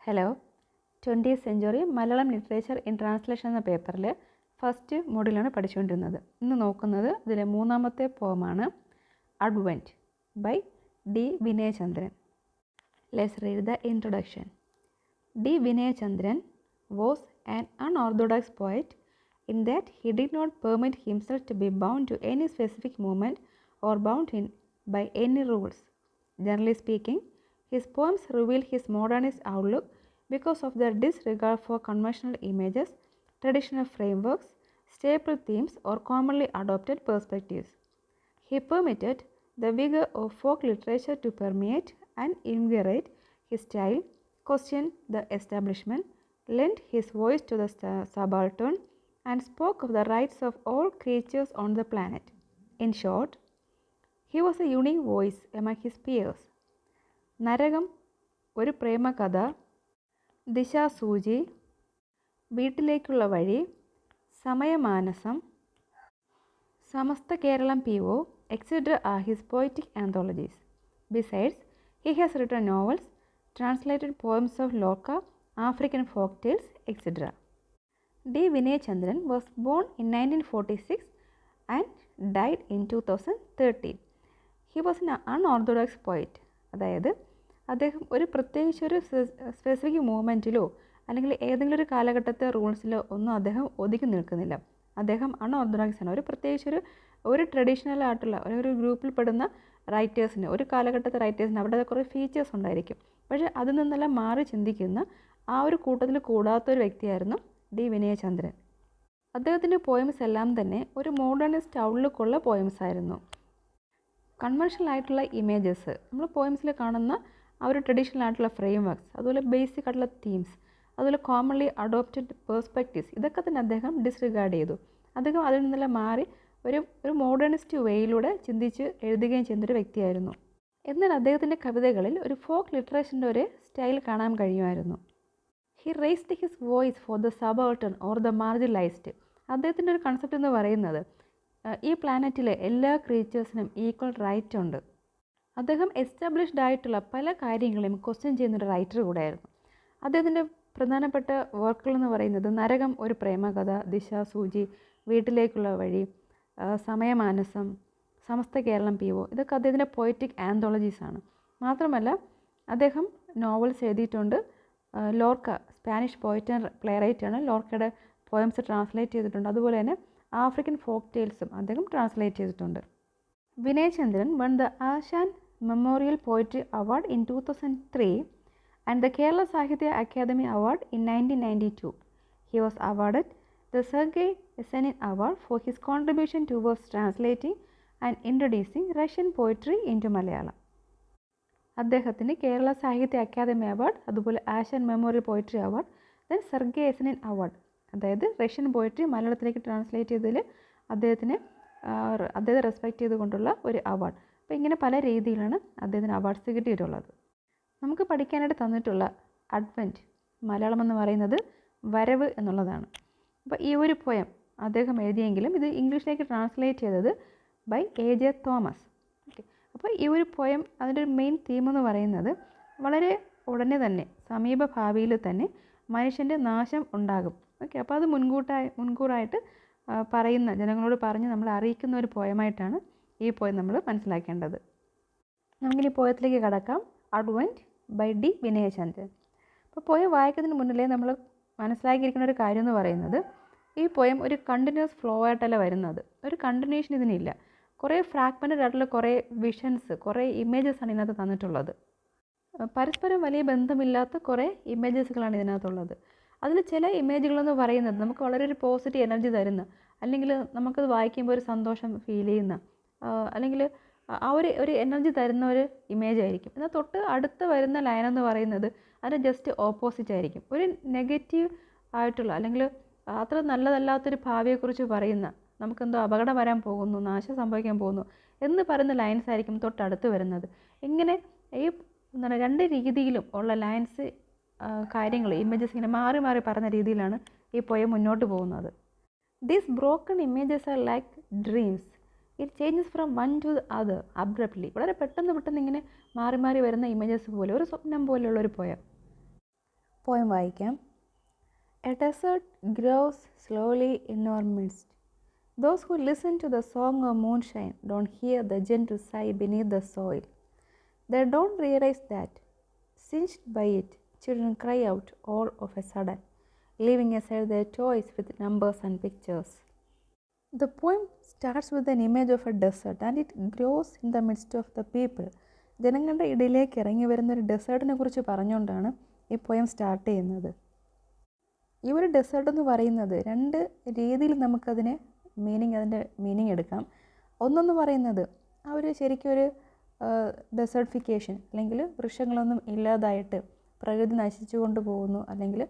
Hello 20th century Malayalam literature in translation എന്ന പേപ്പറിൽ first മോഡ്യൂളാണ് പഠിച്ചുകൊണ്ടിരുന്നത്. ഇന്ന് നോക്കുന്നത് ഇതിലെ മൂന്നാമത്തെ പോമാണ് advent by D Vinayachandran. Let's read the introduction. D Vinayachandran was an unorthodox poet in that he did not permit himself to be bound to any specific movement or bound in by any rules. Generally speaking, his poems reveal his modernist outlook because of their disregard for conventional images, traditional frameworks, staple themes, or commonly adopted perspectives. He permitted the vigor of folk literature to permeate and invigorate his style, questioned the establishment, lent his voice to the subaltern, and spoke of the rights of all creatures on the planet. In short, he was a unique voice among his peers. നരകം, ഒരു പ്രേമകഥ, ദിശാസൂചി, വീട്ടിലേക്കുള്ള വഴി, സമയമാനസം, സമസ്ത Keralam PO, etc. are his poetic anthologies. Besides, he has written novels, translated poems of Lorca, African folk tales, etc. D. Vinayachandran was born in 1946 and died in 2013. He was an unorthodox poet. അതായത് അദ്ദേഹം ഒരു പ്രത്യേകിച്ചൊരു specific മൂവ്മെൻറ്റിലോ അല്ലെങ്കിൽ ഏതെങ്കിലും ഒരു കാലഘട്ടത്തെ റൂൾസിലോ ഒന്നും അദ്ദേഹം ഒതുക്കി നിൽക്കുന്നില്ല. അദ്ദേഹം അൺഓർത്തഡോക്സ് ആണ്. ഒരു പ്രത്യേകിച്ചൊരു ട്രഡീഷണൽ ആയിട്ടുള്ള ഒരു ഗ്രൂപ്പിൽ പെടുന്ന റൈറ്റേഴ്സിന്, ഒരു കാലഘട്ടത്തെ റൈറ്റേഴ്സിന് അവിടെ കുറേ ഫീച്ചേഴ്സ് ഉണ്ടായിരിക്കും. പക്ഷേ അതിൽ നിന്നെല്ലാം മാറി ചിന്തിക്കുന്ന ആ ഒരു കൂട്ടത്തിൽ കൂടാത്തൊരു വ്യക്തിയായിരുന്നു ഡി വിനയചന്ദ്രൻ. അദ്ദേഹത്തിൻ്റെ പോയംസ് എല്ലാം തന്നെ ഒരു മോഡേണിസ്റ്റ് ഔട്ട്ലുക്കുള്ള പോയംസ് ആയിരുന്നു. കൺവെൻഷണൽ ആയിട്ടുള്ള ഇമേജസ്, നമ്മൾ പോയംസിൽ കാണുന്ന ആ ഒരു ട്രഡീഷണൽ ആയിട്ടുള്ള ഫ്രെയിം വർക്ക്സ്, അതുപോലെ ബേസിക് ആയിട്ടുള്ള തീംസ്, അതുപോലെ കോമൺലി അഡോപ്റ്റഡ് പേഴ്സ്പെക്റ്റീവ്സ്, ഇതൊക്കെ തന്നെ അദ്ദേഹം ഡിസ്റിഗാർഡ് ചെയ്തു. അദ്ദേഹം അതിൽ നിന്നെല്ലാം മാറി ഒരു മോഡേണിസ്റ്റ് വേയിലൂടെ ചിന്തിച്ച് എഴുതുകയും ചെയ്യുന്നൊരു വ്യക്തിയായിരുന്നു. എന്നാൽ അദ്ദേഹത്തിൻ്റെ കവിതകളിൽ ഒരു ഫോക്ക് ലിറ്ററേച്ചറിൻ്റെ ഒരു സ്റ്റൈൽ കാണാൻ കഴിയുമായിരുന്നു. He raised his voice for the subaltern or the marginalised. അദ്ദേഹത്തിൻ്റെ ഒരു കൺസെപ്റ്റ് എന്ന് പറയുന്നത് ഈ പ്ലാനറ്റിലെ എല്ലാ ക്രീച്ചേഴ്സിനും ഈക്വൽ റൈറ്റ് ഉണ്ട്. അദ്ദേഹം എസ്റ്റാബ്ലിഷ്ഡ് ആയിട്ടുള്ള പല കാര്യങ്ങളെയും ക്വസ്റ്റ്യൻ ചെയ്യുന്നൊരു റൈറ്റർ കൂടെയായിരുന്നു. അദ്ദേഹത്തിൻ്റെ പ്രധാനപ്പെട്ട വർക്കുകൾ എന്ന് പറയുന്നത് നരകം, ഒരു പ്രേമകഥ, ദിശാസൂചി, വീട്ടിലേക്കുള്ള വഴി, സമയമാനസം, സമസ്ത കേരളം PO, ഇതൊക്കെ അദ്ദേഹത്തിൻ്റെ പോയറ്റിക് ആന്തോളജീസാണ്. മാത്രമല്ല അദ്ദേഹം നോവൽസ് എഴുതിയിട്ടുണ്ട്. Lorca, Spanish poet and play റൈറ്റാണ്. ലോർക്കയുടെ പോയംസ് ട്രാൻസ്ലേറ്റ് ചെയ്തിട്ടുണ്ട്. അതുപോലെ തന്നെ ആഫ്രിക്കൻ ഫോക്ക് ടെയിൽസും അദ്ദേഹം ട്രാൻസ്ലേറ്റ് ചെയ്തിട്ടുണ്ട്. Vinayachandran won the Asan memorial poetry award in 2003 and the Kerala Sahitya Academy Award in 1992. He was awarded the Sergei Yesenin Award for his contribution towards translating and introducing Russian poetry into Malayalam. അദ്ദേഹത്തിന് കേരള സാഹിത്യ Akademi award, അതുപോലെ Asan memorial poetry award, then Sergei Yesenin award, അതായത് Russian poetry മലയാളത്തിലേക്ക് translate ചെയ്തതിൽ അദ്ദേഹത്തെ respect ചെയ്തുകൊണ്ടുള്ള ഒരു award. അപ്പോൾ ഇങ്ങനെ പല രീതിയിലാണ് അദ്ദേഹത്തിന് അവാർഡ്സ് കിട്ടിയിട്ടുള്ളത്. നമുക്ക് പഠിക്കാനായിട്ട് തന്നിട്ടുള്ള അഡ്വെൻറ്റ്, മലയാളം എന്ന് പറയുന്നത് വരവ് എന്നുള്ളതാണ്. അപ്പോൾ ഈ ഒരു പോയം അദ്ദേഹം എഴുതിയെങ്കിലും ഇത് ഇംഗ്ലീഷിലേക്ക് ട്രാൻസ്ലേറ്റ് ചെയ്തത് ബൈ AJ തോമസ്. ഓക്കെ, അപ്പോൾ ഈ ഒരു പോയം അതിൻ്റെ ഒരു മെയിൻ തീം എന്ന് പറയുന്നത് വളരെ ഉടനെ തന്നെ സമീപ ഭാവിയിൽ തന്നെ മനുഷ്യൻ്റെ നാശം ഉണ്ടാകും. ഓക്കെ, അപ്പോൾ അത് മുൻകൂറായിട്ട് പറയുന്ന, ജനങ്ങളോട് പറഞ്ഞ് നമ്മളെ അറിയിക്കുന്ന ഒരു പോയമായിട്ടാണ് ഈ പോയം നമ്മൾ മനസ്സിലാക്കേണ്ടത്. നമുക്കിനി പോയത്തിലേക്ക് കടക്കാം. Advent by D Vinayachandran. അപ്പോൾ പോയം വായിക്കുന്നതിന് മുന്നിലേ നമ്മൾ മനസ്സിലാക്കിയിരിക്കുന്ന ഒരു കാര്യം എന്ന് പറയുന്നത് ഈ പോയം ഒരു കണ്ടിന്യൂസ് ഫ്ലോ ആയിട്ടല്ല വരുന്നത്. ഒരു കണ്ടിന്യൂഷൻ ഇതിനില്ല. കുറേ ഫ്രാഗ്മെൻറ്റഡ് ആയിട്ടുള്ള കുറേ വിഷൻസ്, കുറേ ഇമേജസാണ് ഇതിനകത്ത് തന്നിട്ടുള്ളത്. പരസ്പരം വലിയ ബന്ധമില്ലാത്ത കുറേ ഇമേജസുകളാണ് ഇതിനകത്തുള്ളത്. അതിൽ ചില ഇമേജുകളെന്ന് പറയുന്നത് നമുക്ക് വളരെ ഒരു പോസിറ്റീവ് എനർജി തരുന്ന, അല്ലെങ്കിൽ നമുക്കത് വായിക്കുമ്പോൾ ഒരു സന്തോഷം ഫീൽ ചെയ്യുന്ന, അല്ലെങ്കിൽ ആ ഒരു എനർജി തരുന്ന ഒരു ഇമേജ് ആയിരിക്കും. എന്നാൽ തൊട്ട് അടുത്ത് വരുന്ന ലൈൻ എന്ന് പറയുന്നത് അതിന് ജസ്റ്റ് ഓപ്പോസിറ്റ് ആയിരിക്കും. ഒരു നെഗറ്റീവ് ആയിട്ടുള്ള, അല്ലെങ്കിൽ അത്ര നല്ലതല്ലാത്തൊരു ഭാവിയെക്കുറിച്ച് പറയുന്ന, നമുക്കെന്തോ അപകടം വരാൻ പോകുന്നു, നാശം സംഭവിക്കാൻ പോകുന്നു എന്ന് പറയുന്ന ലൈൻസ് ആയിരിക്കും തൊട്ടടുത്ത് വരുന്നത്. ഇങ്ങനെ ഈ രണ്ട് രീതിയിലും ഉള്ള ലൈൻസ്, കാര്യങ്ങൾ, ഇമേജസ് ഇങ്ങനെ മാറി മാറി പറയുന്ന രീതിയിലാണ് ഈ പോയം മുന്നോട്ട് പോകുന്നത്. These broken images are like dreams. It changes from one two other abruptly. വളരെ പെട്ടെന്ന് ഇങ്ങനെ മാറി മാറി വരുന്ന ഇമേജസ് പോലെ, ഒരു സ്വപ്നം പോലെയുള്ളൊരു പോയം. പോയം വായിക്കാം. A desert grows slowly in our midst. Those who listen to the song of moonshine don't hear the gentle sigh beneath the soil. They don't realize that, singed by it, children cry out all of a sudden, leaving aside their toys with numbers and pictures. The poem starts with an image of a desert and it grows in the midst of the people. ജനങ്ങളുടെ ഇടയിലേക്ക് ഇറങ്ങി വരുന്ന ഒരു ഡെസേർട്ടിനെ കുറിച്ച് പറഞ്ഞുകൊണ്ടാണ് ഈ poem start ചെയ്യുന്നത്. ഈ ഒരു ഡെസേർട്ട് എന്ന് പറയുന്നത് രണ്ട് രീതിയിൽ നമുക്കതിനെ അതിൻ്റെ മീനിങ് എടുക്കാം. ഒന്നെന്ന് പറയുന്നത് ആ ഒരു ശരിക്കും ഒരു ഡെസേർട്ടിഫിക്കേഷൻ, അല്ലെങ്കിൽ വൃക്ഷങ്ങളൊന്നും ഇല്ലാതായിട്ട് പ്രകൃതി നശിച്ചു കൊണ്ട് പോകുന്നു, അല്ലെങ്കിൽ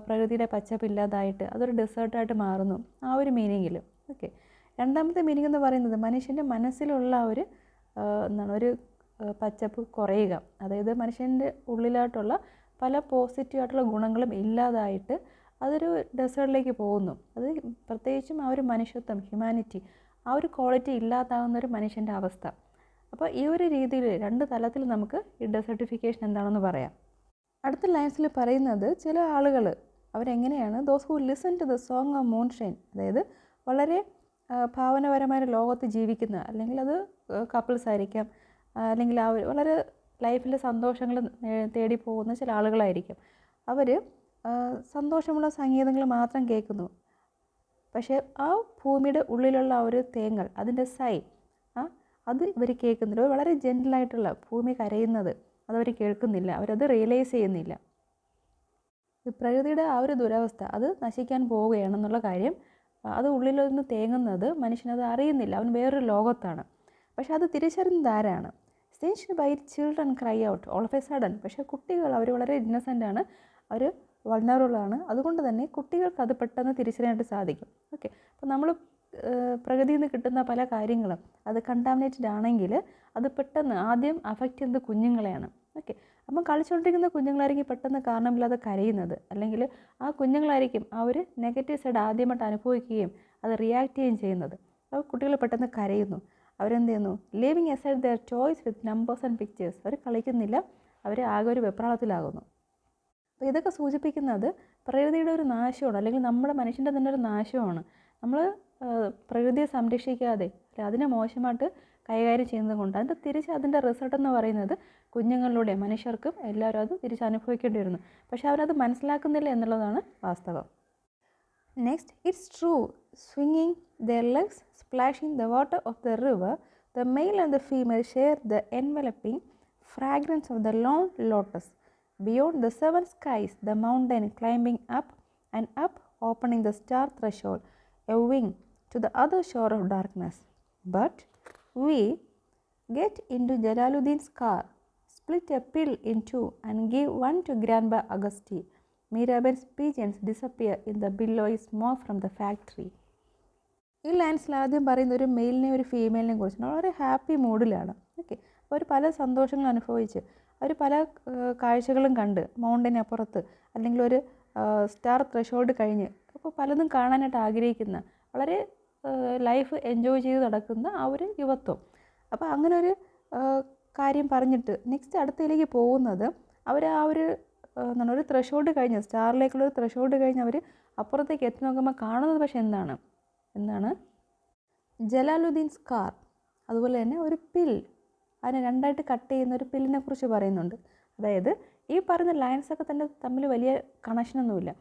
പ്രകൃതിയുടെ പച്ചപ്പ് ഇല്ലാതായിട്ട് അതൊരു ഡെസേർട്ടായിട്ട് മാറുന്നു, ആ ഒരു മീനിങ്ങിൽ. ഓക്കെ. രണ്ടാമത്തെ മീനിങ് എന്ന് പറയുന്നത് മനുഷ്യൻ്റെ മനസ്സിലുള്ള ഒരു ഒരു പച്ചപ്പ് കുറയുക, അതായത് മനുഷ്യൻ്റെ ഉള്ളിലായിട്ടുള്ള പല പോസിറ്റീവായിട്ടുള്ള ഗുണങ്ങളും ഇല്ലാതായിട്ട് അതൊരു ഡെസേർട്ടിലേക്ക് പോകുന്നു. അത് പ്രത്യേകിച്ചും ആ ഒരു മനുഷ്യത്വം, ഹ്യൂമാനിറ്റി, ആ ഒരു ക്വാളിറ്റി ഇല്ലാതാകുന്ന ഒരു മനുഷ്യൻ്റെ അവസ്ഥ. അപ്പോൾ ഈ ഒരു രീതിയിൽ രണ്ട് തലത്തിൽ നമുക്ക് ഈ ഡെസർട്ടിഫിക്കേഷൻ എന്താണെന്ന് പറയാം. അടുത്ത ലൈൻസിൽ പറയുന്നത് ചില ആളുകൾ അവരെങ്ങനെയാണ് those who listen to the song of moonshine, അതായത് വളരെ ഭാവനപരമായ ലോകത്ത് ജീവിക്കുന്ന, അല്ലെങ്കിൽ അത് കപ്പിൾസ് ആയിരിക്കാം, അല്ലെങ്കിൽ അവർ വളരെ ലൈഫിലെ സന്തോഷങ്ങൾ തേടി പോകുന്ന ചില ആളുകളായിരിക്കും. അവർ സന്തോഷമുള്ള സംഗീതങ്ങൾ മാത്രം കേൾക്കുന്നു. പക്ഷേ ആ ഭൂമിയുടെ ഉള്ളിലുള്ള ആ ഒരു തേങ്ങൽ, അതിൻ്റെ സൈ, അത് ഇവർ കേൾക്കുന്നില്ല. വളരെ ജെൻറ്റിലായിട്ടുള്ള ഭൂമി കരയുന്നത് അതവർ കേൾക്കുന്നില്ല, അവരത് റിയലൈസ് ചെയ്യുന്നില്ല. പ്രകൃതിയുടെ ആ ഒരു ദുരവസ്ഥ അത് നശിക്കാൻ പോവുകയാണെന്നുള്ള കാര്യം, അത് ഉള്ളിലൊന്ന് തേങ്ങുന്നത് മനുഷ്യനത് അറിയുന്നില്ല, അവൻ വേറൊരു ലോകത്താണ്. പക്ഷെ അത് തിരിച്ചറിയുന്നത് ആരാണ്? Sensed by children cry out all of a sudden. പക്ഷേ കുട്ടികൾ അവർ വളരെ ഇന്നസെൻ്റാണ്, അവർ വൾണറബിളാണ്. അതുകൊണ്ട് തന്നെ കുട്ടികൾക്ക് അത് പെട്ടെന്ന് തിരിച്ചറിയാനായിട്ട് സാധിക്കും. ഓക്കെ. അപ്പോൾ നമ്മൾ പ്രകൃതിയിൽ നിന്ന് കിട്ടുന്ന പല കാര്യങ്ങളും അത് കണ്ടാമിനേറ്റഡ് ആണെങ്കിൽ അത് പെട്ടെന്ന് ആദ്യം അഫക്റ്റ് ചെയ്യുന്നത് കുഞ്ഞുങ്ങളെയാണ്. ഓക്കെ. അപ്പം കളിച്ചുകൊണ്ടിരിക്കുന്ന കുഞ്ഞുങ്ങളായിരിക്കും പെട്ടെന്ന് കാരണമില്ലാതെ കരയുന്നത്, അല്ലെങ്കിൽ ആ കുഞ്ഞുങ്ങളായിരിക്കും ആ ഒരു നെഗറ്റീവ് സൈഡ് ആദ്യമായിട്ട് അനുഭവിക്കുകയും അത് റിയാക്ട് ചെയ്യുകയും ചെയ്യുന്നത്. അപ്പോൾ കുട്ടികൾ പെട്ടെന്ന് കരയുന്നു. അവരെന്ത് ചെയ്യുന്നു? Leaving aside their toys with numbers and pictures. അവർ കളിക്കുന്നില്ല, അവർ ആകെ ഒരു വെപ്രാളത്തിലാകുന്നു. അപ്പോൾ ഇതൊക്കെ സൂചിപ്പിക്കുന്നത് പ്രകൃതിയുടെ ഒരു നാശമാണ്, അല്ലെങ്കിൽ നമ്മുടെ മനുഷ്യൻ്റെ തന്നെ ഒരു നാശമാണ്. നമ്മൾ പ്രകൃതിയെ സംരക്ഷിക്കാതെ അതിനെ മോശമായിട്ട് കൈകാര്യം ചെയ്യുന്നത് കൊണ്ട് അതിൻ്റെ റിസൾട്ട് എന്ന് പറയുന്നത് കുഞ്ഞുങ്ങളിലൂടെ മനുഷ്യർക്കും എല്ലാവരും അത് തിരിച്ചനുഭവിക്കേണ്ടി വരുന്നു. പക്ഷെ അവരത് മനസ്സിലാക്കുന്നില്ല എന്നുള്ളതാണ് വാസ്തവം. Next, it's true, swinging their legs, splashing the water of the river, the male and the female share the enveloping fragrance of the lone lotus. Beyond the seven skies, the mountain climbing up and up, opening the star threshold, a wing to the other shore of darkness. But we get into Jalaluddin's car, split a pill in two, and give one to Grandpa Auguste. Miraben's pigeons disappear in the billowy smoke from the factory. ഈ ലൈൻസിൽ ആദ്യം പറയുന്ന ഒരു മെയിലിനെയും ഒരു ഫീമെയിലിനെയും കുറിച്ചാണ്. വളരെ happy മൂഡിലാണ്. Okay. അവർ പല സന്തോഷങ്ങളും അനുഭവിച്ച് അവർ പല കാഴ്ചകളും കണ്ട് മൗണ്ടനപ്പുറത്ത്, അല്ലെങ്കിൽ ഒരു സ്റ്റാർ ത്രഷോൾഡ് കഴിഞ്ഞ്, അപ്പോൾ പലതും കാണാനായിട്ട് ആഗ്രഹിക്കുന്ന, വളരെ ലൈഫ് എൻജോയ് ചെയ്ത് നടക്കുന്ന ആ ഒരു യുവത്വം. അപ്പോൾ അങ്ങനെ ഒരു കാര്യം പറഞ്ഞിട്ട് നെക്സ്റ്റ് അടുത്തതിലേക്ക് പോകുന്നത് അവർ ആ ഒരു ഒരു ത്രഷോൾഡ് കഴിഞ്ഞ്, സ്റ്റാറിലേക്കുള്ള ഒരു ത്രഷോൾഡ് കഴിഞ്ഞ് അവർ അപ്പുറത്തേക്ക് എത്തി നോക്കുമ്പോൾ കാണുന്നത് പക്ഷെ എന്താണ് ജലാലുദ്ദീൻസ് കാർ. അതുപോലെ തന്നെ ഒരു പിൽ, അതിനെ രണ്ടായിട്ട് കട്ട് ചെയ്യുന്ന ഒരു പില്ലിനെ കുറിച്ച് പറയുന്നുണ്ട്. അതായത് ഈ പറയുന്ന ലൈൻസൊക്കെ തന്നെ തമ്മിൽ വലിയ കണക്ഷനൊന്നുമില്ല.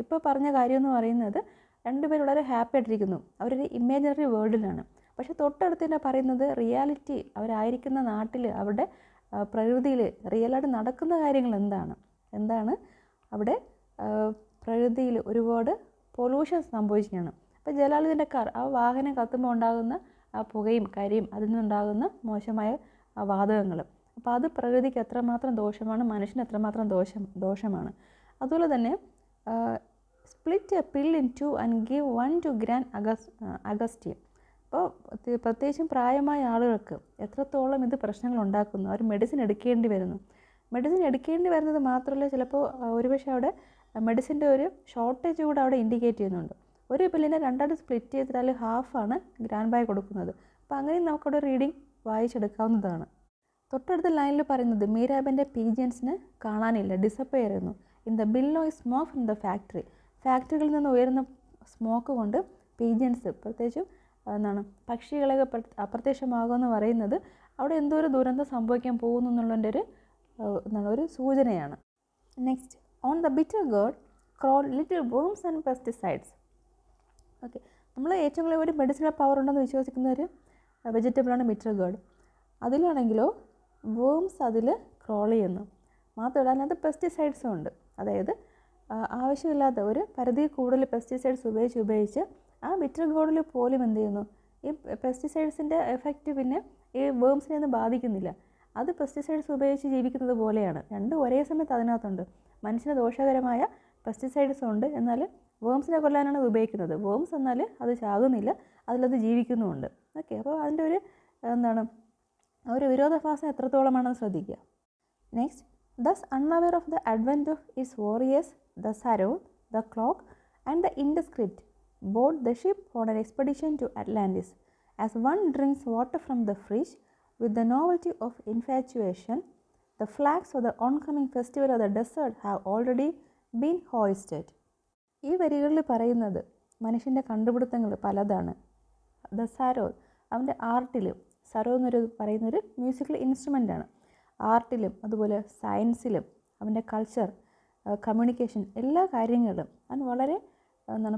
ഇപ്പോൾ പറഞ്ഞ കാര്യം എന്ന് പറയുന്നത് രണ്ടുപേരും വളരെ ഹാപ്പി ആയിട്ടിരിക്കുന്നു, അവരൊരു ഇമാജിനറി വേൾഡിലാണ്. പക്ഷേ തൊട്ടടുത്ത് തന്നെ പറയുന്നത് റിയാലിറ്റി, അവരായിരിക്കുന്ന നാട്ടിൽ, അവരുടെ പ്രകൃതിയിൽ റിയലായിട്ട് നടക്കുന്ന കാര്യങ്ങൾ എന്താണ് അവിടെ പ്രകൃതിയിൽ ഒരുപാട് പൊല്യൂഷൻ സംഭവിക്കുകയാണ്. അപ്പോൾ ജലാലുദ്ദീൻ്റെ കാർ, ആ വാഹനം കത്തുമ്പോൾ ഉണ്ടാകുന്ന ആ പുകയും കരിയും, അതിൽ നിന്നുണ്ടാകുന്ന മോശമായ വാതകങ്ങൾ, അപ്പോൾ അത് പ്രകൃതിക്ക് എത്രമാത്രം ദോഷമാണ്, മനുഷ്യന് എത്രമാത്രം ദോഷമാണ്. അതുപോലെ തന്നെ split A pill in two and give one to grant Augusty. അപ്പോൾ പ്രത്യേകിച്ചും പ്രായമായ ആളുകൾക്ക് എത്രത്തോളം ഇത് പ്രശ്നങ്ങൾ ഉണ്ടാക്കുന്നു. അവർ മെഡിസിൻ എടുക്കേണ്ടി വരുന്നത് മാത്രമല്ല, ചിലപ്പോൾ ഒരുപക്ഷെ അവിടെ മെഡിസിൻ്റെ ഒരു ഷോർട്ടേജ് കൂടെ അവിടെ ഇൻഡിക്കേറ്റ് ചെയ്യുന്നുണ്ട്. ഒരു പില്ലിനെ രണ്ടായിട്ട് സ്പ്ലിറ്റ് ചെയ്തിട്ട് അതിൽ ഹാഫാണ് ഗ്രാൻഡ് ബായ് കൊടുക്കുന്നത്. അപ്പോൾ അങ്ങനെ നമുക്കവിടെ റീഡിങ് വായിച്ചെടുക്കാവുന്നതാണ്. തൊട്ടടുത്ത ലൈനിൽ പറയുന്നത് മീരാബൻ്റെ പീജിയൻസിന് കാണാനില്ല, ഡിസപ്പയർ ചെയ്യുന്നു. In the billowy smoke from the factory. ഫാക്ടറികളിൽ നിന്ന് ഉയരുന്ന സ്മോക്ക് കൊണ്ട് പീജിയൻസ്, പ്രത്യേകിച്ചും എന്താണ് പക്ഷികളൊക്കെ അപ്രത്യക്ഷമാകുമെന്ന് പറയുന്നത് അവിടെ എന്തോ ഒരു ദുരന്തം സംഭവിക്കാൻ പോകുന്നു എന്നുള്ളതിൻ്റെ ഒരു സൂചനയാണ്. Next, on the bitter God crawl little worms and pesticides. Okay, നമ്മൾ ഏറ്റവും കൂടുതൽ ഒരു മെഡിസിനൽ പവർ ഉണ്ടെന്ന് വിശ്വസിക്കുന്ന ഒരു വെജിറ്റബിളാണ് ബിറ്റർ ഗോഡ്. അതിലാണെങ്കിലോ വേംസ് അതിൽ ക്രോൾ ചെയ്യുന്നു. മാത്രമല്ല അതിനകത്ത് പെസ്റ്റിസൈഡ്സും ഉണ്ട്. അതായത് ആവശ്യമില്ലാത്ത ഒരു പരിധി കൂടുതൽ പെസ്റ്റിസൈഡ്സ് ഉപയോഗിച്ച് ആ ബിറ്റർ ഗോഡിൽ പോലും എന്ത് ചെയ്യുന്നു, ഈ പെസ്റ്റിസൈഡ്സിൻ്റെ എഫക്റ്റ് പിന്നെ ഈ വേംസിനെ ഒന്നും ബാധിക്കുന്നില്ല. അത് പെസ്റ്റിസൈഡ്സ് ഉപയോഗിച്ച് ജീവിക്കുന്നത് പോലെയാണ്. രണ്ടും ഒരേ സമയത്ത് അതിനകത്തുണ്ട്. മനുഷ്യന് ദോഷകരമായ പെസ്റ്റിസൈഡ്സും ഉണ്ട്, എന്നാൽ വേംസിനെ കൊല്ലാനാണ് അത് ഉപയോഗിക്കുന്നത്. വേംസ് എന്നാൽ അത് ചാകുന്നില്ല, അതിലത് ജീവിക്കുന്നുമുണ്ട്. ഓക്കെ, അപ്പോൾ അതിൻ്റെ ഒരു ഒരു വിരോധാഭാസം എത്രത്തോളമാണെന്ന് ശ്രദ്ധിക്കുക. Next, thus unaware of the advent of its warriors, the Sarod, the Clock, and the Indescript, board the ship on an expedition to Atlantis. As one drinks water from the fridge, with the novelty of infatuation, the flags of the oncoming festival of the desert have already been hoisted. ഈ വരികളിൽ പറയുന്നത് മനുഷ്യൻ്റെ കണ്ടുപിടുത്തങ്ങൾ പലതാണ്. The സരോ, അവൻ്റെ ആർട്ടിലും, സരോ എന്നൊരു പറയുന്നൊരു musical ഇൻസ്ട്രുമെൻ്റാണ്. ആർട്ടിലും അതുപോലെ സയൻസിലും അവൻ്റെ കൾച്ചർ, കമ്മ്യൂണിക്കേഷൻ, എല്ലാ കാര്യങ്ങളിലും അവൻ വളരെ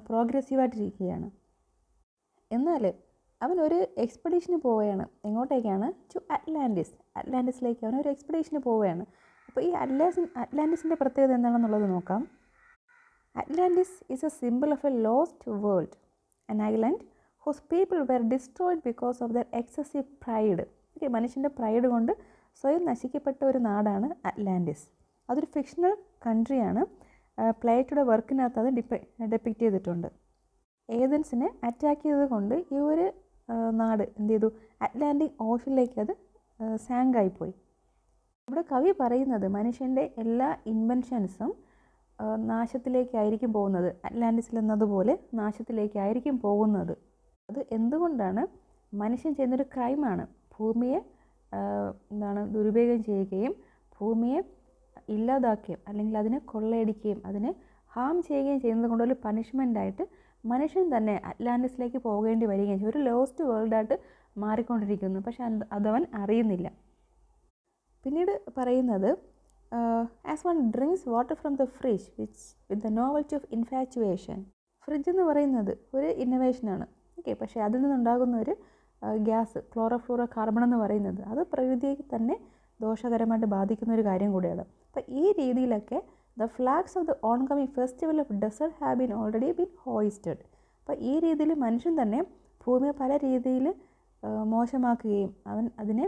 പ്രോഗ്രസീവായിട്ടിരിക്കുകയാണ്. എന്നാൽ അവൻ ഒരു എക്സ്പെഡീഷന് പോവുകയാണ്. എങ്ങോട്ടേക്കാണ്? To Atlantis. അറ്റ്ലാന്റിസിലേക്ക് അവൻ ഒരു എക്സ്പെഡീഷന് പോവുകയാണ്. അപ്പോൾ ഈ അറ്റ്ലാന്റിസിൻ്റെ പ്രത്യേകത എന്താണെന്നുള്ളത് നോക്കാം. Atlantis is A simple of A lost world, an island whose people were destroyed because of their excessive pride. Okay, മനുഷ്യൻ്റെ പ്രൈഡ് കൊണ്ട് സ്വയം നശിക്കപ്പെട്ട ഒരു നാടാണ് അറ്റ്ലാന്റിസ്. അതൊരു ഫിക്ഷണൽ കൺട്രിയാണ്. പ്ലേറ്റോയുടെ വർക്കിനകത്ത് അത് ഡെപ്പിക്റ്റ് ചെയ്തിട്ടുണ്ട്. ഏതൻസിനെ അറ്റാക്ക് ചെയ്തത് കൊണ്ട് ഈ ഒരു നാട് എന്ത് ചെയ്തു, അറ്റ്ലാന്റിക് ഓഷനിലേക്ക് അത് സാങ്കായിപ്പോയി. ഇവിടെ കവി പറയുന്നത് മനുഷ്യൻ്റെ എല്ലാ ഇൻവെൻഷൻസും നാശത്തിലേക്കായിരിക്കും പോകുന്നത്. അറ്റ്ലാന്റിസിൽ എന്നതുപോലെ നാശത്തിലേക്കായിരിക്കും പോകുന്നത്. അത് എന്തുകൊണ്ടാണ്? മനുഷ്യൻ ചെയ്യുന്നൊരു ക്രൈമാണ്. ഭൂമിയെ ദുരുപയോഗം ചെയ്യുകയും ഭൂമിയെ ഇല്ലാതാക്കുകയും അല്ലെങ്കിൽ അതിനെ കൊള്ളയടിക്കുകയും അതിനെ ഹാം ചെയ്യുകയും ചെയ്യുന്നത് കൊണ്ടൊരു പണിഷ്മെൻ്റായിട്ട് മനുഷ്യൻ തന്നെ അറ്റ്ലാന്റിസിലേക്ക് പോകേണ്ടി വരികയും ചെയ്യും. ഒരു ലോസ്റ്റ് വേൾഡായിട്ട് മാറിക്കൊണ്ടിരിക്കുന്നു. പക്ഷെ അതവൻ അറിയുന്നില്ല. പിന്നീട് പറയുന്നത് as one drinks water from the fridge with the novelty of infatuation. Fridge എന്ന് പറയുന്നത് ഒരു ഇന്നൊവേഷനാണ്. ഓക്കെ, പക്ഷേ അതിൽ നിന്നുണ്ടാകുന്ന ഒരു ഗ്യാസ്, ക്ലോറോഫ്ലൂറോ കാർബൺ എന്ന് പറയുന്നത്, അത് പ്രകൃതിയെ തന്നെ ദോഷകരമായിട്ട് ബാധിക്കുന്ന ഒരു കാര്യം കൂടിയാണ്. അപ്പോൾ ഈ രീതിയിലൊക്കെ the flags of the oncoming festival of desert have been already been hoisted. അപ്പോൾ ഈ രീതിയിൽ മനുഷ്യൻ തന്നെ ഭൂമിയെ പല രീതിയിൽ മോശമാക്കുകയും അവൻ അതിനെ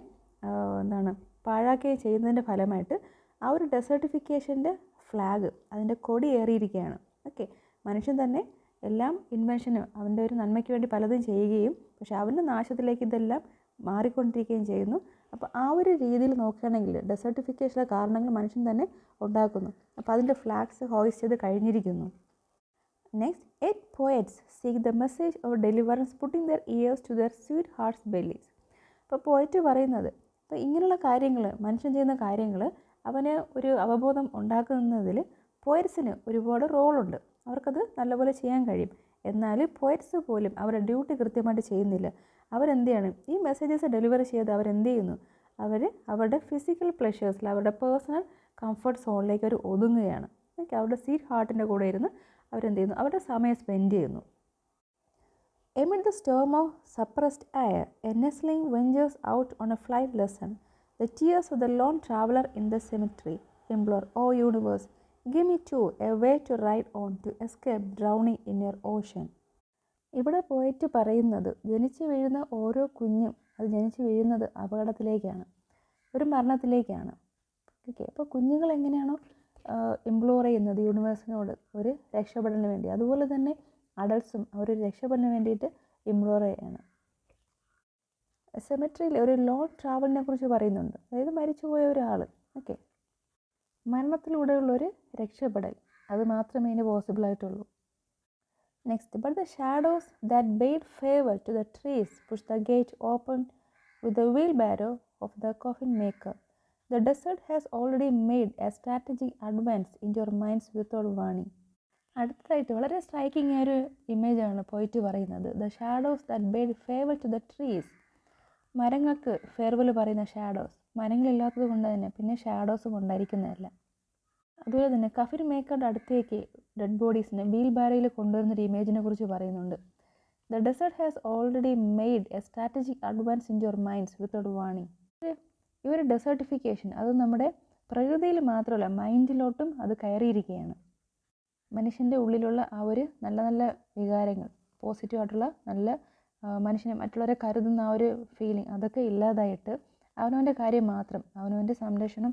പാഴാക്കുകയും ചെയ്യുന്നതിൻ്റെ ഫലമായിട്ട് ആ ഒരു ഡെസേർട്ടിഫിക്കേഷൻ്റെ ഫ്ലാഗ്, അതിൻ്റെ കൊടി ഏറിയിരിക്കുകയാണ്. ഓക്കെ, മനുഷ്യൻ തന്നെ എല്ലാം ഇൻവെൻഷനും അവൻ്റെ ഒരു നന്മയ്ക്ക് വേണ്ടി പലതും ചെയ്യുകയും പക്ഷെ അവൻ്റെ നാശത്തിലേക്ക് ഇതെല്ലാം മാറിക്കൊണ്ടിരിക്കുകയും ചെയ്യുന്നു. അപ്പോൾ ആ ഒരു രീതിയിൽ നോക്കുകയാണെങ്കിൽ ഡെസേർട്ടിഫിക്കേഷൻ്റെ കാരണങ്ങൾ മനുഷ്യൻ തന്നെ ഉണ്ടാക്കുന്നു. അപ്പോൾ അതിൻ്റെ ഫ്ലാഗ്സ് ഹോയിസ്റ്റ് ചെയ്ത് കഴിഞ്ഞിരിക്കുന്നു. Next, 8 poets seek the message of deliverance putting their ears to their sweet hearts bellies. അപ്പോൾ പോയറ്റ് പറയുന്നത്, അപ്പോൾ ഇങ്ങനെയുള്ള കാര്യങ്ങൾ, മനുഷ്യൻ ചെയ്യുന്ന കാര്യങ്ങൾ അവന് ഒരു അവബോധം ഉണ്ടാക്കുന്നതിൽ പോയറ്റ്സിന് ഒരുപാട് റോളുണ്ട്. അവർക്കത് നല്ലപോലെ ചെയ്യാൻ കഴിയും. എന്നാൽ പോയറ്റ്സ് പോലും അവരുടെ ഡ്യൂട്ടി കൃത്യമായിട്ട് ചെയ്യുന്നില്ല. അവരെന്ത് ചെയ്യണം? ഈ മെസ്സേജസ് ഡെലിവറി ചെയ്ത് അവരെന്ത് ചെയ്യുന്നു? അവരുടെ ഫിസിക്കൽ പ്ലഷേഴ്സിൽ, അവരുടെ പേഴ്സണൽ കംഫർട്ട് സോണിലേക്ക് അവർ ഒതുങ്ങുകയാണ്. ഓക്കെ, അവരുടെ സ്വീറ്റ് ഹാർട്ടിൻ്റെ കൂടെ ഇരുന്ന് അവരെന്ത് ചെയ്യുന്നു? അവരുടെ സമയം സ്പെൻഡ് ചെയ്യുന്നു. Amid the storm of suppressed air, a nestling ventures out on a flight lesson. The tears of the lone traveler in the cemetery implore, O universe, give me too a way to ride on to escape drowning in your ocean. ഇവിടെ പോയിട്ട് പറയുന്നത് ജനിച്ചു വീഴുന്ന ഓരോ കുഞ്ഞും അത് ജനിച്ചു വീഴുന്നത് അപകടത്തിലേക്കാണ്, ഒരു മരണത്തിലേക്കാണ്. ഓക്കെ, അപ്പോൾ കുഞ്ഞുങ്ങൾ എങ്ങനെയാണോ ഇംപ്ലോർ ചെയ്യുന്നത് യൂണിവേഴ്സിനോട് ഒരു രക്ഷപ്പെടലിന് വേണ്ടി, അതുപോലെ തന്നെ അഡൾട്ട്സും അവരൊരു രക്ഷപ്പെടലിന് വേണ്ടിയിട്ട് ഇംപ്ലോർ ചെയ്യാണ്. സെമിട്രിയിൽ ഒരു ലോങ് ട്രാവലിനെ കുറിച്ച് പറയുന്നുണ്ട്. അതായത് മരിച്ചുപോയ ഒരാൾ, ഓക്കെ, മരണത്തിലൂടെയുള്ളൊരു രക്ഷപ്പെടൽ, അത് മാത്രമേ ഇതിന് പോസിബിൾ ആയിട്ടുള്ളൂ. Next, but the shadows that bade favour to the trees push the gate open with the wheelbarrow of the coffin maker. The desert has already made a strategic advance into your minds without warning. അടുത്തതായിട്ട് വളരെ striking ആയ ഒരു ഇമേജാണ് പോയിട്ട് പറയുന്നത്. The shadows that bade favour to the trees. മരങ്ങൾക്ക് farewell പറയുന്ന shadows. മരങ്ങളില്ലാത്തത് കൊണ്ട് തന്നെ പിന്നെ ഷാഡോസും ഉണ്ടായിരിക്കുന്നതല്ല. അതുപോലെ തന്നെ കഫിൻ മേക്കറുടെ അടുത്തേക്ക് ഡെഡ് ബോഡീസിനെ വീൽ ബാരയിൽ കൊണ്ടുവരുന്നൊരു ഇമേജിനെ കുറിച്ച് പറയുന്നുണ്ട്. The desert has already made a strategic advance in your minds without warning. ഈ ഒരു ഡെസേർട്ടിഫിക്കേഷൻ അത് നമ്മുടെ പ്രകൃതിയിൽ മാത്രമല്ല മൈൻഡിലോട്ടും അത് കയറിയിരിക്കുകയാണ്. മനുഷ്യൻ്റെ ഉള്ളിലുള്ള ആ ഒരു നല്ല നല്ല വികാരങ്ങൾ, പോസിറ്റീവായിട്ടുള്ള നല്ല മനുഷ്യനെ മറ്റുള്ളവരെ കരുതുന്ന ആ ഒരു ഫീലിംഗ് അതൊക്കെ ഇല്ലാതായിട്ട് അവനവൻ്റെ കാര്യം മാത്രം, അവനവൻ്റെ സംരക്ഷണം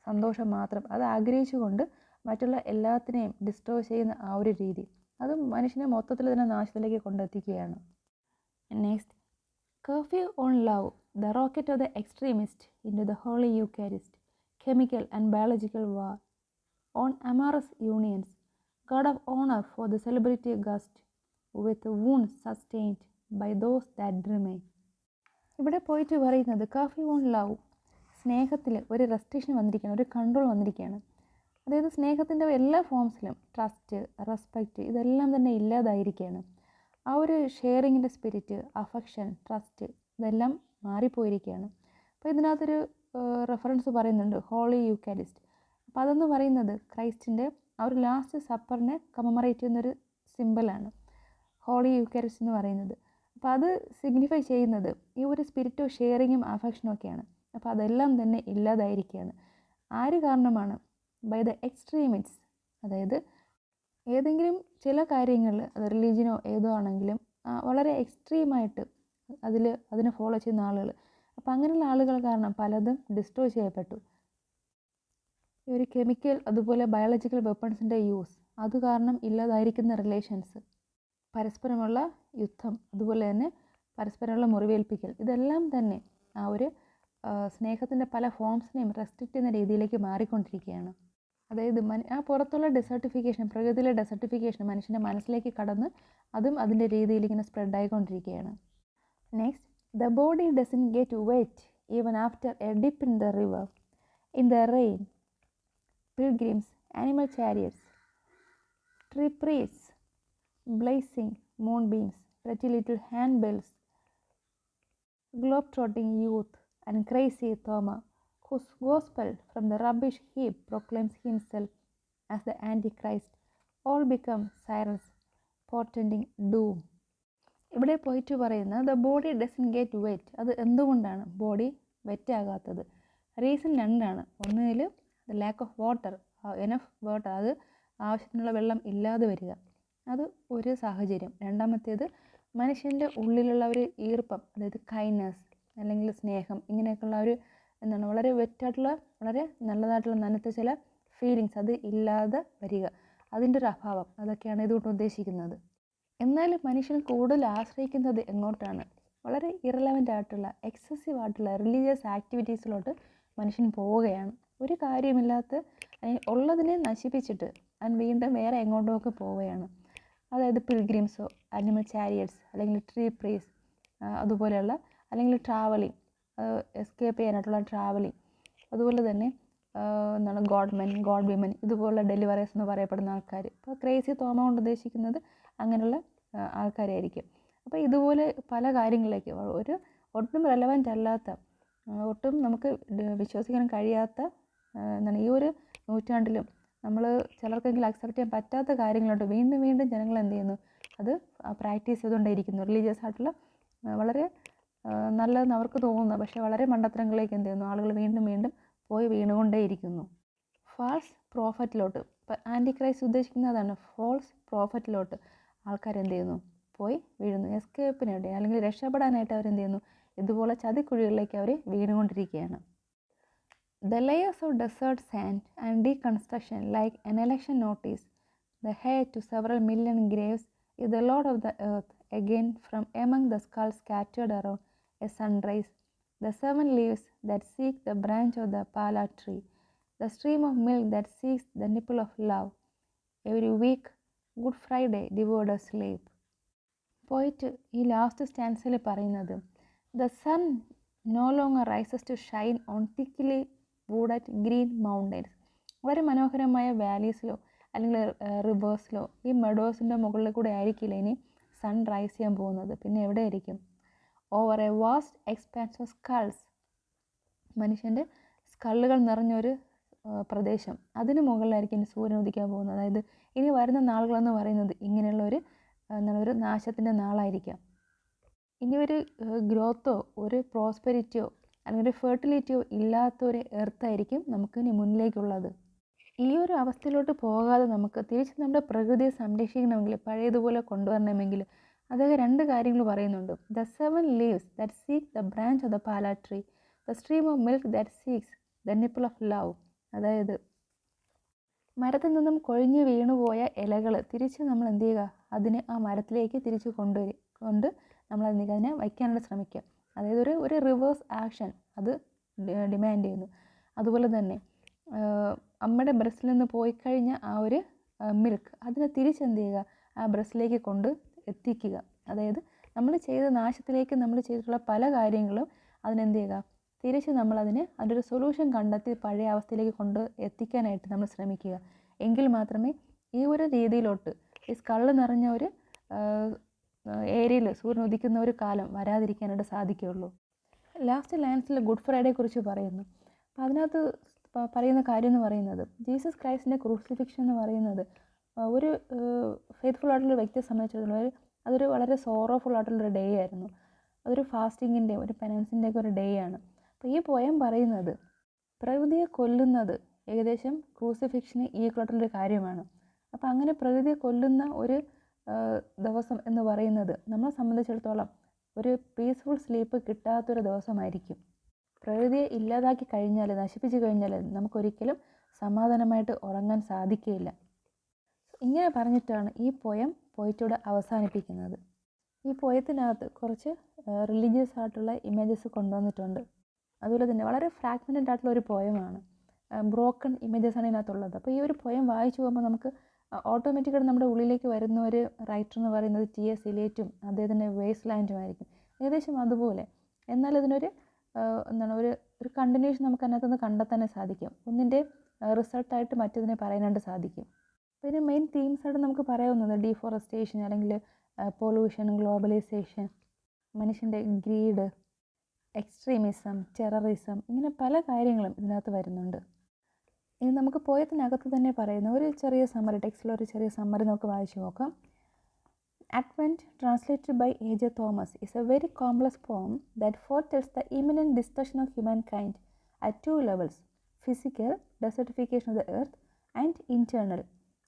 സന്തോഷം മാത്രം അത് ആഗ്രഹിച്ചുകൊണ്ട് മറ്റുള്ള എല്ലാത്തിനെയും ഡിസ്ട്രോയ് ചെയ്യുന്ന ആ ഒരു രീതി അത് മനുഷ്യനെ മൊത്തത്തിൽ തന്നെ നാശത്തിലേക്ക് കൊണ്ടെത്തിക്കുകയാണ്. Next, curfew on love, the rocket of the extremist into the Holy Eucharist, chemical and biological war on amorous unions, god of honor for the celebrity gust, with wounds sustained by those that remain. ഇവിടെ പോയിട്ട് പറയുന്നത് curfew on love, സ്നേഹത്തിൽ ഒരു restriction വന്നിരിക്കുകയാണ്, ഒരു control വന്നിരിക്കുകയാണ്. അതായത് സ്നേഹത്തിൻ്റെ എല്ലാ ഫോംസിലും ട്രസ്റ്റ്, റെസ്പെക്റ്റ് ഇതെല്ലാം തന്നെ ഇല്ലാതായിരിക്കുകയാണ്. ആ ഒരു ഷെയറിങ്ങിൻ്റെ സ്പിരിറ്റ്, അഫെക്ഷൻ, ട്രസ്റ്റ് ഇതെല്ലാം മാറിപ്പോയിരിക്കുകയാണ്. അപ്പോൾ ഇതിനകത്തൊരു റെഫറൻസ് പറയുന്നുണ്ട് ഹോളി യൂക്കാരിസ്റ്റ്. അപ്പോൾ അതെന്ന് പറയുന്നത് ക്രൈസ്റ്റിൻ്റെ ആ ഒരു ലാസ്റ്റ് സപ്പറിനെ കമമറേറ്റ് ചെയ്യുന്നൊരു സിമ്പിളാണ് ഹോളി യൂക്കാരിസ്റ്റ് എന്ന് പറയുന്നത്. അപ്പോൾ അത് സിഗ്നിഫൈ ചെയ്യുന്നത് ഈ ഒരു സ്പിരിറ്റ് ഓഫ് ഷെയറിങ്ങും അഫെക്ഷനും ഒക്കെയാണ്. അപ്പോൾ അതെല്ലാം തന്നെ ഇല്ലാതായിരിക്കുകയാണ്. ആര് കാരണമാണ്? By the extremists. അതായത് ഏതെങ്കിലും ചില കാര്യങ്ങളിൽ അത് റിലീജിയനോ ഏതോ ആണെങ്കിലും വളരെ എക്സ്ട്രീമായിട്ട് അതിനെ ഫോളോ ചെയ്യുന്ന ആളുകൾ, അപ്പോൾ അങ്ങനെയുള്ള ആളുകൾ കാരണം പലതും ഡിസ്ട്രോയ് ചെയ്യപ്പെട്ടു. ഈ ഒരു കെമിക്കൽ അതുപോലെ ബയോളജിക്കൽ വെപ്പൺസിൻ്റെ യൂസ് അത് കാരണം ഇല്ലാതായിരിക്കുന്ന റിലേഷൻസ്, പരസ്പരമുള്ള യുദ്ധം, അതുപോലെ തന്നെ പരസ്പരമുള്ള മുറിവേൽപ്പിക്കൽ ഇതെല്ലാം തന്നെ ആ ഒരു സ്നേഹത്തിൻ്റെ പല ഫോംസിനെയും റെസ്ട്രിക്റ്റ് ചെയ്യുന്ന രീതിയിലേക്ക് മാറിക്കൊണ്ടിരിക്കുകയാണ്. അതായത് ആ പുറത്തുള്ള ഡെസർട്ടിഫിക്കേഷൻ, പ്രകൃതിയിലെ ഡെസർട്ടിഫിക്കേഷൻ മനുഷ്യൻ്റെ മനസ്സിലേക്ക് കടന്ന് അതും അതിൻ്റെ രീതിയിൽ ഇങ്ങനെ സ്പ്രെഡ് ആയിക്കൊണ്ടിരിക്കുകയാണ്. Next, the body doesn't get wet even after a dip in the river, in the rain, pilgrims, animal chariots, tree priests, blazing moonbeams, pretty little handbells, globe-trotting youth, and crazy Thomas, whose gospel from the rubbish heap proclaims himself as the Antichrist, all become sirens portending doom. ഇവിടെ പോയിട്ട് പറയുന്ന the body doesn't get wet, അത് എന്തുകൊണ്ടാണ് body വെറ്റാകാത്തത്? Reason രണ്ടാണ്. ഒന്നിൽ the lack of water, enough water, അത് ആവശ്യത്തിനുള്ള വെള്ളം ഇല്ലാതെ വരിക, അത് ഒരു സാഹചര്യം. രണ്ടാമത്തേത് മനുഷ്യൻ്റെ ഉള്ളിലുള്ള ഒരു ഈർപ്പം, അതായത് കൈൻഡ്നസ് അല്ലെങ്കിൽ സ്നേഹം, ഇങ്ങനെയൊക്കെയുള്ള ഒരു വളരെ വെറ്റായിട്ടുള്ള വളരെ നല്ലതായിട്ടുള്ള നനത്ത ചില ഫീലിങ്സ് അത് ഇല്ലാതെ വരിക, അതിൻ്റെ ഒരു അഭാവം, അതൊക്കെയാണ് ഇതുകൊണ്ട് ഉദ്ദേശിക്കുന്നത്. എന്നാൽ മനുഷ്യൻ കൂടുതൽ ആശ്രയിക്കുന്നത് എങ്ങോട്ടാണ്? വളരെ ഇറലവൻ്റ് ആയിട്ടുള്ള എക്സസീവ് ആയിട്ടുള്ള റിലീജിയസ് ആക്ടിവിറ്റീസിലോട്ട് മനുഷ്യൻ പോവുകയാണ്. ഒരു കാര്യമില്ലാത്ത ഉള്ളതിനെ നശിപ്പിച്ചിട്ട് അവൻ വീണ്ടും വേറെ എങ്ങോട്ടുമൊക്കെ പോവുകയാണ്. അതായത് പിൽഗ്രിംസോ, അനിമൽ ചാരിയറ്റ്സ്, അല്ലെങ്കിൽ ട്രീ പ്രീസ്, അതുപോലെയുള്ള അല്ലെങ്കിൽ ട്രാവലിംഗ്, എസ്കേപ്പ് ചെയ്യാനായിട്ടുള്ള ട്രാവലിംഗ്, അതുപോലെ തന്നെ ഗോഡ് വിമൻ, ഇതുപോലുള്ള ഡെലിവറേഴ്സ് എന്ന് പറയപ്പെടുന്ന ആൾക്കാർ. ഇപ്പോൾ ക്രേസി തോമ കൊണ്ട് ഉദ്ദേശിക്കുന്നത് അങ്ങനെയുള്ള ആൾക്കാരായിരിക്കും. അപ്പോൾ ഇതുപോലെ പല കാര്യങ്ങളിലേക്ക് ഒട്ടും റെലവൻ്റ് അല്ലാത്ത, ഒട്ടും നമുക്ക് വിശ്വസിക്കാൻ കഴിയാത്ത ഈ ഒരു നൂറ്റാണ്ടിലും നമ്മൾ ചിലർക്കെങ്കിലും അക്സെപ്റ്റ് ചെയ്യാൻ പറ്റാത്ത കാര്യങ്ങളുണ്ട്. വീണ്ടും വീണ്ടും ജനങ്ങൾ എന്ത് ചെയ്യുന്നു? അത് പ്രാക്ടീസ് ചെയ്തുകൊണ്ടേയിരിക്കുന്നു. റിലീജിയസ് ആയിട്ടുള്ള വളരെ നല്ലതെന്ന് അവർക്ക് തോന്നുന്നു, പക്ഷേ വളരെ മണ്ടത്തരങ്ങളിലേക്ക് എന്ത് ചെയ്യുന്നു? ആളുകൾ വീണ്ടും വീണ്ടും പോയി വീണുകൊണ്ടേയിരിക്കുന്നു. ഫാൾസ് പ്രോഫറ്റിലോട്ട്, ഇപ്പം ആൻറ്റിക്രൈസ്റ്റ് ഉദ്ദേശിക്കുന്നതാണ്. ഫോൾസ് പ്രോഫറ്റിലോട്ട് ആൾക്കാരെന്ത് ചെയ്യുന്നു? പോയി വീഴുന്നു. എസ്കേപ്പിന് വേണ്ടി അല്ലെങ്കിൽ രക്ഷപ്പെടാനായിട്ട് അവരെന്ത് ചെയ്യുന്നു? ഇതുപോലെ ചതിക്കുഴികളിലേക്ക് അവർ വീണുകൊണ്ടിരിക്കുകയാണ്. The layers of desert sand and deconstruction, like an election notice, the heir to several million graves, is the Lord of the earth, again from among the skulls scattered around a sunrise, the 7 leaves that seek the branch of the pala tree, the stream of milk that seeks the nipple of love, every week Good Friday devoured a slave. പോയിട്ട് ഈ last സ്റ്റാൻസിൽ പറയുന്നത്, the sun no longer rises to shine on thickly wooded green mountains. വളരെ മനോഹരമായ വാലീസിലോ അല്ലെങ്കിൽ റിവേഴ്സിലോ ഈ മെഡോസിൻ്റെ മുകളിൽ കൂടെ ആയിരിക്കില്ല ഇനി സൺ റൈസ് ചെയ്യാൻ പോകുന്നത്. പിന്നെ എവിടെയായിരിക്കും? Over a vast expanse of skulls, മനുഷ്യൻ്റെ സ്കള്ളുകൾ നിറഞ്ഞൊരു പ്രദേശം, അതിന് മുകളിലായിരിക്കും ഇനി സൂര്യൻ ഉദിക്കാൻ പോകുന്നത്. അതായത് ഇനി വരുന്ന നാളുകളെന്ന് പറയുന്നത് ഇങ്ങനെയുള്ള ഒരു നാശത്തിൻ്റെ നാളായിരിക്കാം. ഇനി ഒരു ഗ്രോത്തോ ഒരു പ്രോസ്പെരിറ്റിയോ അല്ലെങ്കിൽ ഒരു ഫെർട്ടിലിറ്റിയോ ഇല്ലാത്തൊരു എർത്തായിരിക്കും നമുക്ക് ഇനി മുന്നിലേക്കുള്ളത്. ഈ ഒരു അവസ്ഥയിലോട്ട് പോകാതെ നമുക്ക് തിരിച്ച് നമ്മുടെ പ്രകൃതിയെ സംരക്ഷിക്കണമെങ്കിൽ, പഴയതുപോലെ കൊണ്ടുവരണമെങ്കിൽ അദ്ദേഹം 2 കാര്യങ്ങൾ പറയുന്നുണ്ട്. The 7 leaves that seek the branch of the pala tree, the stream of milk that seeks the nipple of love. അതായത് മരത്തിൽ നിന്നും കൊഴിഞ്ഞു വീണുപോയ ഇലകൾ തിരിച്ച് നമ്മൾ എന്ത് ചെയ്യുക, അതിനെ ആ മരത്തിലേക്ക് തിരിച്ച് കൊണ്ട് നമ്മൾ അതിനെ വയ്ക്കാനായിട്ട് ശ്രമിക്കുക. അതായത് ഒരു റിവേഴ്സ് ആക്ഷൻ അത് ഡിമാൻഡ് ചെയ്യുന്നു. അതുപോലെ തന്നെ അമ്മയുടെ ബ്രസ്റ്റിൽ നിന്ന് പോയി കഴിഞ്ഞ ആ ഒരു മിൽക്ക് അതിനെ തിരിച്ചെന്ത് ചെയ്യുക, ആ ബ്രസ്റ്റിലേക്ക് കൊണ്ട് എത്തിക്കുക. അതായത് നമ്മൾ ചെയ്ത നാശത്തിലേക്ക് നമ്മൾ ചെയ്തിട്ടുള്ള പല കാര്യങ്ങളും അതിനെന്ത് ചെയ്യുക, തിരിച്ച് നമ്മളതിന് അതിൻ്റെ ഒരു സൊല്യൂഷൻ കണ്ടെത്തി പഴയ അവസ്ഥയിലേക്ക് കൊണ്ട് എത്തിക്കാനായിട്ട് നമ്മൾ ശ്രമിക്കുക. എങ്കിൽ മാത്രമേ ഈ ഒരു രീതിയിലോട്ട് ഈ സ്കള്ള് നിറഞ്ഞ ഒരു ഏരിയയിൽ സൂര്യൻ ഉദിക്കുന്ന ഒരു കാലം വരാതിരിക്കാനായിട്ട് സാധിക്കുകയുള്ളൂ. ലാസ്റ്റ് ലൈൻസിൽ ഗുഡ് ഫ്രൈഡേ കുറിച്ച് പറയുന്നു. അപ്പോൾ അതിനകത്ത് പറയുന്ന കാര്യം എന്ന് പറയുന്നത് ജീസസ് ക്രൈസ്റ്റിൻ്റെ ക്രൂസിഫിക്ഷൻ എന്ന് പറയുന്നത് ഒരു ഫെയ്ത്ത്ഫുൾ ആയിട്ടുള്ള വ്യക്തിയെ സംബന്ധിച്ചിടത്തോളം അതൊരു വളരെ സോറോഫുൾ ആയിട്ടുള്ളൊരു ഡേ ആയിരുന്നു. അതൊരു ഫാസ്റ്റിങ്ങിൻ്റെയും ഒരു പെനൻസിൻ്റെയൊക്കെ ഒരു ഡേ ആണ്. അപ്പോൾ ഈ പോയം പറയുന്നത് പ്രകൃതിയെ കൊല്ലുന്നത് ഏകദേശം ക്രൂസിഫിക്ഷന് ഈക്വലായിട്ടുള്ളൊരു കാര്യമാണ്. അപ്പോൾ അങ്ങനെ പ്രകൃതിയെ കൊല്ലുന്ന ഒരു ദിവസം എന്ന് പറയുന്നത് നമ്മളെ സംബന്ധിച്ചിടത്തോളം ഒരു പീസ്ഫുൾ സ്ലീപ്പ് കിട്ടാത്തൊരു ദിവസമായിരിക്കും. പ്രകൃതിയെ ഇല്ലാതാക്കി കഴിഞ്ഞാൽ, നശിപ്പിച്ച് കഴിഞ്ഞാൽ നമുക്കൊരിക്കലും സമാധാനമായിട്ട് ഉറങ്ങാൻ സാധിക്കുകയില്ല. ഇങ്ങനെ പറഞ്ഞിട്ടാണ് ഈ പോയം പോയിറ്റോടെ അവസാനിപ്പിക്കുന്നത്. ഈ പോയത്തിനകത്ത് കുറച്ച് റിലീജിയസ് ആയിട്ടുള്ള ഇമേജസ് കൊണ്ടുവന്നിട്ടുണ്ട്. അതുപോലെ തന്നെ വളരെ ഫ്രാഗ്മെൻറ്റഡ് ആയിട്ടുള്ള ഒരു പോയമാണ്, ബ്രോക്കൺ ഇമേജസാണ് ഇതിനകത്തുള്ളത്. അപ്പോൾ ഈ ഒരു പോയം വായിച്ചു പോകുമ്പോൾ നമുക്ക് ഓട്ടോമാറ്റിക്കായിട്ട് നമ്മുടെ ഉള്ളിലേക്ക് വരുന്ന ഒരു റൈറ്റർ എന്ന് പറയുന്നത് T.S. Eliot അദ്ദേഹത്തിൻ്റെ വേസ്റ്റ് ലാൻഡും ആയിരിക്കും. ഏകദേശം അതുപോലെ. എന്നാൽ ഇതിനൊരു ഒരു കണ്ടിന്യൂഷൻ നമുക്ക് അതിനകത്തുനിന്ന് കണ്ടെത്താനേ സാധിക്കും. ഒന്നിൻ്റെ റിസൾട്ടായിട്ട് മറ്റതിനെ പറയാനായിട്ട് സാധിക്കും. പിന്നെ മെയിൻ തീംസായിട്ട് നമുക്ക് പറയാവുന്നത് ഡീഫോറസ്റ്റേഷൻ അല്ലെങ്കിൽ പൊല്യൂഷൻ, ഗ്ലോബലൈസേഷൻ, മനുഷ്യൻ്റെ ഗ്രീഡ്, എക്സ്ട്രീമിസം, ടെററിസം, ഇങ്ങനെ പല കാര്യങ്ങളും ഇതിനകത്ത് വരുന്നുണ്ട്. ഇനി നമുക്ക് പോയത്തിനകത്ത് തന്നെ പറയുന്ന ഒരു ചെറിയ സമ്മറി, ടെക്സ്റ്റിലൊരു ചെറിയ സമ്മറി നമുക്ക് വായിച്ചു നോക്കാം. Advent, translated by A.J. Thomas, is a very complex poem that foretells the imminent destruction of humankind at 2 levels: physical, desertification of the earth, and internal,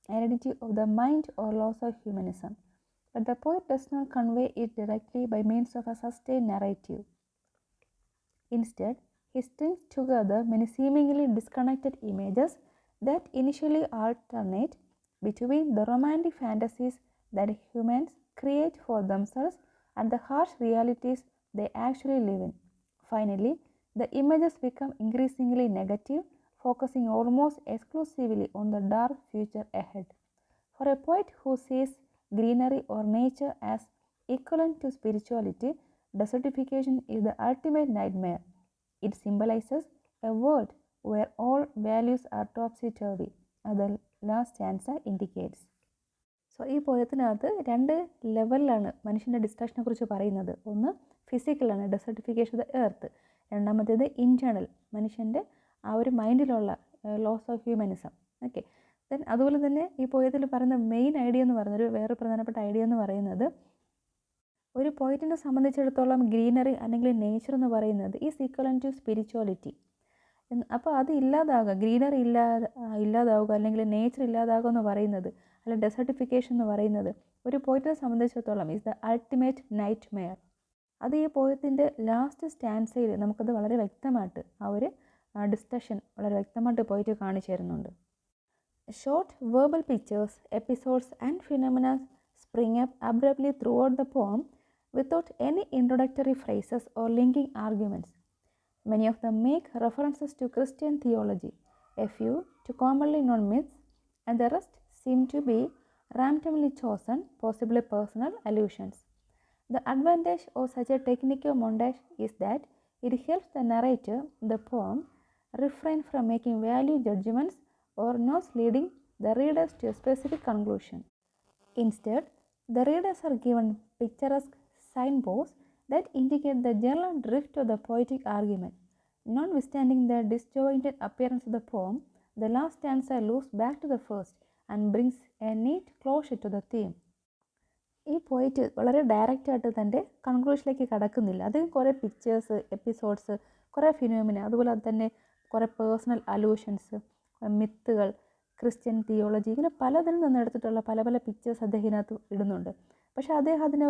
aridity of the mind or loss of humanism. But the poet does not convey it directly by means of a sustained narrative. Instead, he strings together many seemingly disconnected images that initially alternate between the romantic fantasies that humans create for themselves and the harsh realities they actually live in. Finally, the images become increasingly negative, focusing almost exclusively on the dark future ahead. For a poet who sees greenery or nature as equivalent to spirituality, desertification is the ultimate nightmare. It symbolizes a world where all values are topsy-turvy, as the last stanza indicates. So ഈ പോയത്തിനകത്ത് 2 ലെവലിലാണ് മനുഷ്യൻ്റെ ഡിസ്ട്രക്ഷനെ കുറിച്ച് പറയുന്നത്. ഒന്ന് ഫിസിക്കലാണ്, desertification of the earth. രണ്ടാമത്തേത് ഇൻറ്റേർണൽ, മനുഷ്യൻ്റെ ആ ഒരു മൈൻഡിലുള്ള loss of humanism. Okay, then അതുപോലെ തന്നെ ഈ പോയത്തിൽ പറയുന്ന മെയിൻ ഐഡിയ എന്ന് പറയുന്നത്, ഒരു വേറെ പ്രധാനപ്പെട്ട ഐഡിയ എന്ന് പറയുന്നത്, ഒരു പോയിറ്റിനെ സംബന്ധിച്ചിടത്തോളം ഗ്രീനറി അല്ലെങ്കിൽ നേച്ചർ എന്ന് പറയുന്നത് ഈസ് ഈക്വലൻ ടു സ്പിരിച്വാലിറ്റി. അപ്പോൾ അത് ഇല്ലാതാവുക, ഗ്രീനറി ഇല്ലാതാവുക അല്ലെങ്കിൽ നേച്ചർ ഇല്ലാതാവുക എന്ന് പറയുന്നത്, അല്ലെങ്കിൽ ഡെസർട്ടിഫിക്കേഷൻ എന്ന് പറയുന്നത് ഒരു പോയിറ്റിനെ സംബന്ധിച്ചിടത്തോളം is the ultimate night Meyer. അത് ഈ പോയത്തിൻ്റെ ലാസ്റ്റ് സ്റ്റാൻസയിൽ നമുക്കത് വളരെ വ്യക്തമായിട്ട് ആ ഒരു ഡിസ്കഷൻ വളരെ വ്യക്തമായിട്ട് പോയിട്ട് കാണിച്ചു തരുന്നുണ്ട്. Short verbal pictures, episodes and phenomena spring up abruptly through out the poem without any introductory phrases or linking arguments. Many of them make references to Christian theology, a few to commonly known myths, and the rest seem to be randomly chosen, possibly personal allusions. The advantage of such a technique of montage is that It helps the narrator, the poem, refrain from making value judgments or notes leading the readers to a specific conclusion. Instead, the readers are given picturesque signposts that indicate the general drift of the poetic argument. Notwithstanding the disjointed appearance of the poem, the last stanza loops back to the first and brings a neat closure to the theme. ഈ പോയിറ്റ് വളരെ ഡയറക്റ്റായിട്ട് തൻ്റെ കൺക്ലൂഷനിലേക്ക് കടക്കുന്നില്ല. അദ്ദേഹം കുറേ pictures, episodes, കുറേ phenomena, അതുപോലെ തന്നെ കുറേ പേഴ്സണൽ അലൂഷൻസ്, മിത്തുകൾ, ക്രിസ്ത്യൻ തിയോളജി, ഇങ്ങനെ പലതിൽ നിന്നെടുത്തിട്ടുള്ള പല പല പിക്ചേഴ്സ് അദ്ദേഹം ഇതിനകത്ത് ഇടുന്നുണ്ട്. പക്ഷേ അദ്ദേഹം അതിനെ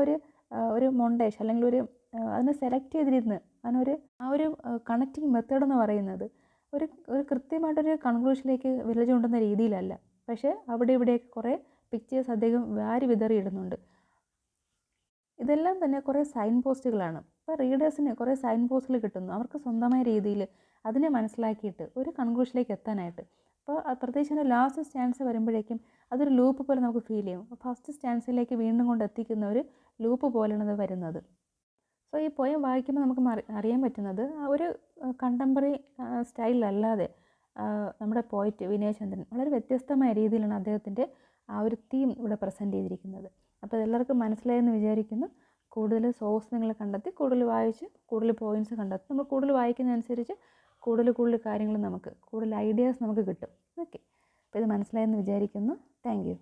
ഒരു മൊണ്ടേഷ് അല്ലെങ്കിൽ അതിനെ സെലക്ട് ചെയ്തിരുന്ന് ആ ഒരു കണക്റ്റിംഗ് മെത്തേഡ് എന്ന് പറയുന്നത് ഒരു കൃത്യമായിട്ടൊരു കൺക്ലൂഷനിലേക്ക് വിരൽ ചൂണ്ടുന്ന രീതിയിലല്ല. പക്ഷേ അവിടെ ഇവിടെയൊക്കെ കുറേ പിക്ചേഴ്സ് അദ്ദേഹം വാരി വിതറിയിടുന്നുണ്ട്. ഇതെല്ലാം തന്നെ കുറേ സൈൻ പോസ്റ്റുകളാണ്. ഇപ്പോൾ റീഡേഴ്സിന് കുറേ സൈൻ പോസ്റ്റുകൾ കിട്ടുന്നു, അവർക്ക് സ്വന്തമായ രീതിയിൽ അതിനെ മനസ്സിലാക്കിയിട്ട് ഒരു കൺക്ലൂഷനിലേക്ക് എത്താനായിട്ട്. അപ്പോൾ പ്രത്യേകിച്ച് ലാസ്റ്റ് സ്റ്റാൻസ് വരുമ്പോഴേക്കും അതൊരു ലൂപ്പ് പോലെ നമുക്ക് ഫീൽ ചെയ്യും. ഫസ്റ്റ് സ്റ്റാൻസിലേക്ക് വീണ്ടും കൊണ്ട് എത്തിക്കുന്ന ഒരു ലൂപ്പ് പോലെയാണ് അത് വരുന്നത്. സോ ഈ പോയം വായിക്കുമ്പോൾ നമുക്ക് അറിയാൻ പറ്റുന്നത് ഒരു കണ്ടംപററി സ്റ്റൈലിലല്ലാതെ നമ്മുടെ പോയിറ്റ് വിനയചന്ദ്രൻ വളരെ വ്യത്യസ്തമായ രീതിയിലാണ് അദ്ദേഹത്തിൻ്റെ ആ ഒരു തീം ഇവിടെ പ്രസൻറ്റ് ചെയ്തിരിക്കുന്നത്. അപ്പോൾ ഇതെല്ലാവർക്കും മനസ്സിലായെന്ന് വിചാരിക്കുന്നു. കൂടുതൽ സോഴ്സ് നിങ്ങൾ കണ്ടെത്തി കൂടുതൽ വായിച്ച് കൂടുതൽ പോയിൻറ്റ്സ് കണ്ടെത്തി നമ്മൾ കൂടുതൽ വായിക്കുന്നതനുസരിച്ച് കൂടുതൽ കാര്യങ്ങൾ കൂടുതൽ ഐഡിയാസ് നമുക്ക് കിട്ടും. ഓക്കെ, അപ്പോൾ ഇത് മനസ്സിലായെന്ന് വിചാരിക്കുന്നു. Thank you.